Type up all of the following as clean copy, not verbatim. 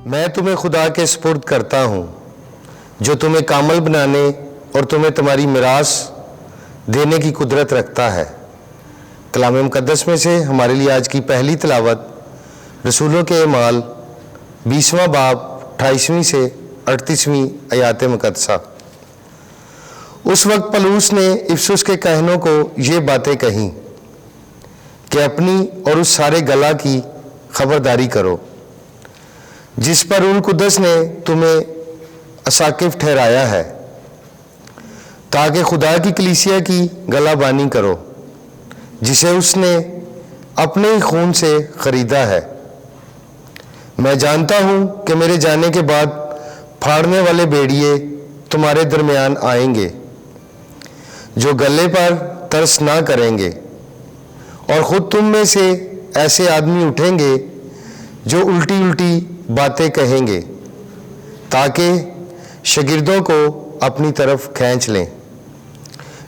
میں تمہیں خدا کے سپرد کرتا ہوں جو تمہیں کامل بنانے اور تمہیں تمہاری میراث دینے کی قدرت رکھتا ہے۔ کلام مقدس میں سے ہمارے لیے آج کی پہلی تلاوت رسولوں کے اعمال 20واں باب 28ویں سے 38ویں آیات مقدسہ۔ اس وقت پولس نے افسس کے کاہنوں کو یہ باتیں کہیں کہ اپنی اور اس سارے گلا کی خبرداری کرو جس پر روح القدس نے تمہیں اساقف ٹھہرایا ہے، تاکہ خدا کی کلیسیا کی گلا بانی کرو جسے اس نے اپنے ہی خون سے خریدا ہے۔ میں جانتا ہوں کہ میرے جانے کے بعد پھاڑنے والے بھیڑیے تمہارے درمیان آئیں گے جو گلے پر ترس نہ کریں گے، اور خود تم میں سے ایسے آدمی اٹھیں گے جو الٹی الٹی باتیں کہیں گے تاکہ شاگردوں کو اپنی طرف کھینچ لیں۔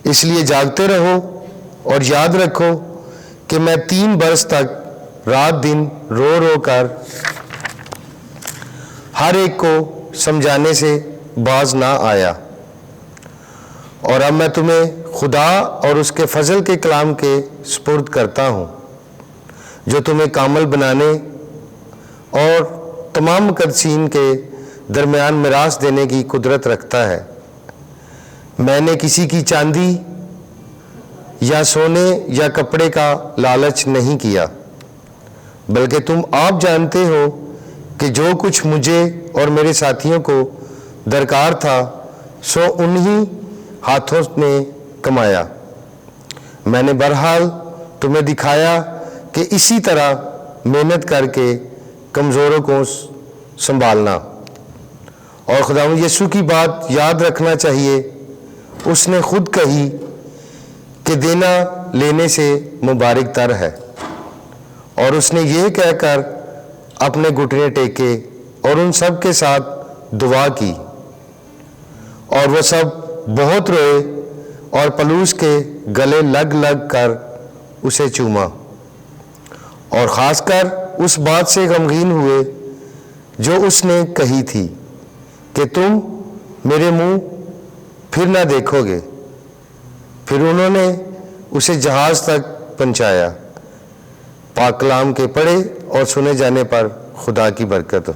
اس لیے جاگتے رہو اور یاد رکھو کہ میں 3 برس تک رات دن رو رو کر ہر ایک کو سمجھانے سے باز نہ آیا، اور اب میں تمہیں خدا اور اس کے فضل کے کلام کے سپرد کرتا ہوں جو تمہیں کامل بنانے اور تمام مقدسین کے درمیان میراث دینے کی قدرت رکھتا ہے۔ میں نے کسی کی چاندی یا سونے یا کپڑے کا لالچ نہیں کیا، بلکہ تم آپ جانتے ہو کہ جو کچھ مجھے اور میرے ساتھیوں کو درکار تھا سو انہی ہاتھوں نے کمایا۔ میں نے بہرحال تمہیں دکھایا کہ اسی طرح محنت کر کے کمزوروں کو سنبھالنا، اور خداوند یسوع کی بات یاد رکھنا چاہیے۔ اس نے خود کہی کہ دینا لینے سے مبارک تر ہے، اور اس نے یہ کہہ کر اپنے گھٹنے ٹیکے اور ان سب کے ساتھ دعا کی، اور وہ سب بہت روئے اور پولس کے گلے لگ لگ کر اسے چوما، اور خاص کر اس بات سے غمگین ہوئے جو اس نے کہی تھی کہ تم میرے منہ پھر نہ دیکھو گے۔ پھر انہوں نے اسے جہاز تک پہنچایا۔ پاک کلام کے پڑھے اور سنے جانے پر خدا کی برکت ہو۔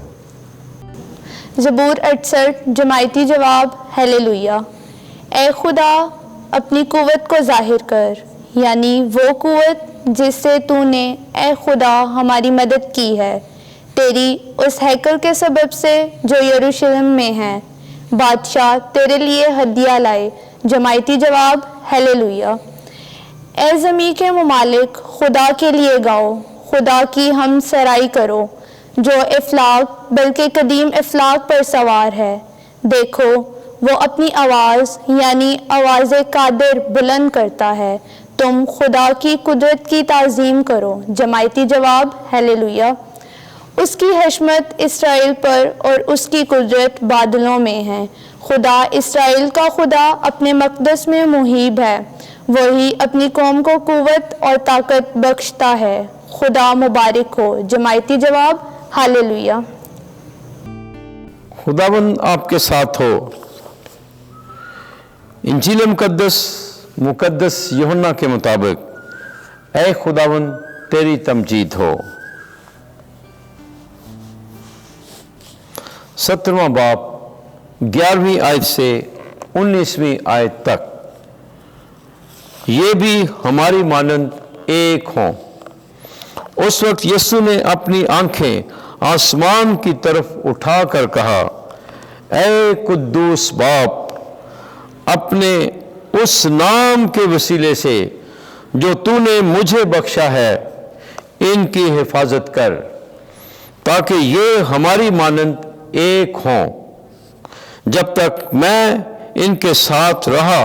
زبور 68 جماعتی جواب ہیلیلویا۔ اے خدا اپنی قوت کو ظاہر کر، یعنی وہ قوت جس سے تو نے اے خدا ہماری مدد کی ہے، تیری اس ہیکل کے سبب سے جو یروشلم میں ہے۔ بادشاہ تیرے لیے ہدیہ لائے۔ جماعتی جواب ہیلیلویا۔ اے زمین کے ممالک خدا کے لیے گاؤ، خدا کی ہم سرائی کرو جو افلاک بلکہ قدیم افلاک پر سوار ہے۔ دیکھو وہ اپنی آواز یعنی آواز قادر بلند کرتا ہے۔ تم خدا کی قدرت کی تعظیم کرو۔ جماعتی جواب ہیلیلویا۔ اس کی حشمت اسرائیل پر اور اس کی قدرت بادلوں میں ہے۔ خدا اسرائیل کا خدا اپنے مقدس میں محیب ہے، وہی اپنی قوم کو قوت اور طاقت بخشتا ہے۔ خدا مبارک ہو۔ جماعتی جواب ہیلیلویا۔ خداوند آپ کے ساتھ ہو۔ انجیل مقدس یوحنا کے مطابق اے خداوند تیری تمجید ہو۔ 17واں باب 11ویں آیت سے 19ویں آیت تک۔ یہ بھی ہماری مانند ایک ہوں۔ اس وقت یسوع نے اپنی آنکھیں آسمان کی طرف اٹھا کر کہا، اے قدوس باپ، اپنے اس نام کے وسیلے سے جو تو نے مجھے بخشا ہے ان کی حفاظت کر، تاکہ یہ ہماری مانند ایک ہوں۔ جب تک میں ان کے ساتھ رہا،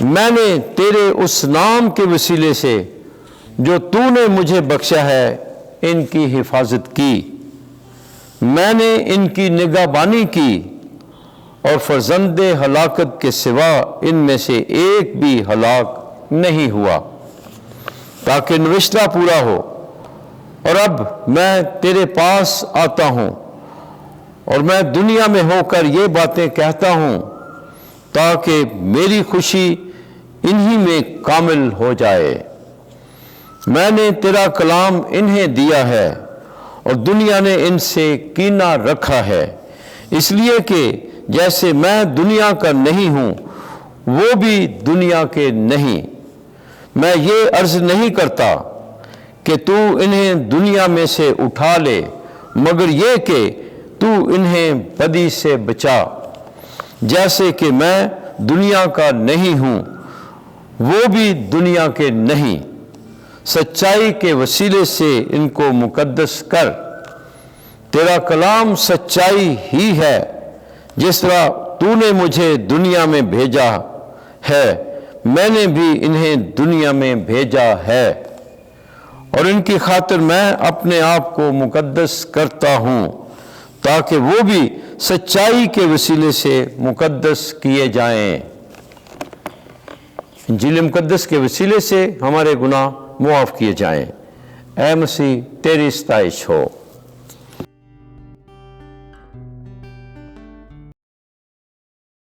میں نے تیرے اس نام کے وسیلے سے جو تو نے مجھے بخشا ہے ان کی حفاظت کی۔ میں نے ان کی نگہبانی کی، اور فرزند ہلاکت کے سوا ان میں سے ایک بھی ہلاک نہیں ہوا، تاکہ نوشتہ پورا ہو، اور اب میں تیرے پاس آتا ہوں اور میں دنیا میں ہو کر یہ باتیں کہتا ہوں تاکہ میری خوشی انہی میں کامل ہو جائے۔ میں نے تیرا کلام انہیں دیا ہے اور دنیا نے ان سے کینہ رکھا ہے، اس لیے کہ جیسے میں دنیا کا نہیں ہوں وہ بھی دنیا کے نہیں۔ میں یہ عرض نہیں کرتا کہ تو انہیں دنیا میں سے اٹھا لے، مگر یہ کہ تو انہیں بدی سے بچا۔ جیسے کہ میں دنیا کا نہیں ہوں وہ بھی دنیا کے نہیں، سچائی کے وسیلے سے ان کو مقدس کر۔ تیرا کلام سچائی ہی ہے، جس طرح تو نے مجھے دنیا میں بھیجا ہے میں نے بھی انہیں دنیا میں بھیجا ہے، اور ان کی خاطر میں اپنے آپ کو مقدس کرتا ہوں تاکہ وہ بھی سچائی کے وسیلے سے مقدس کیے جائیں۔ انجیل مقدس کے وسیلے سے ہمارے گناہ معاف کیے جائیں۔ اے مسیح تیری ستائش ہو۔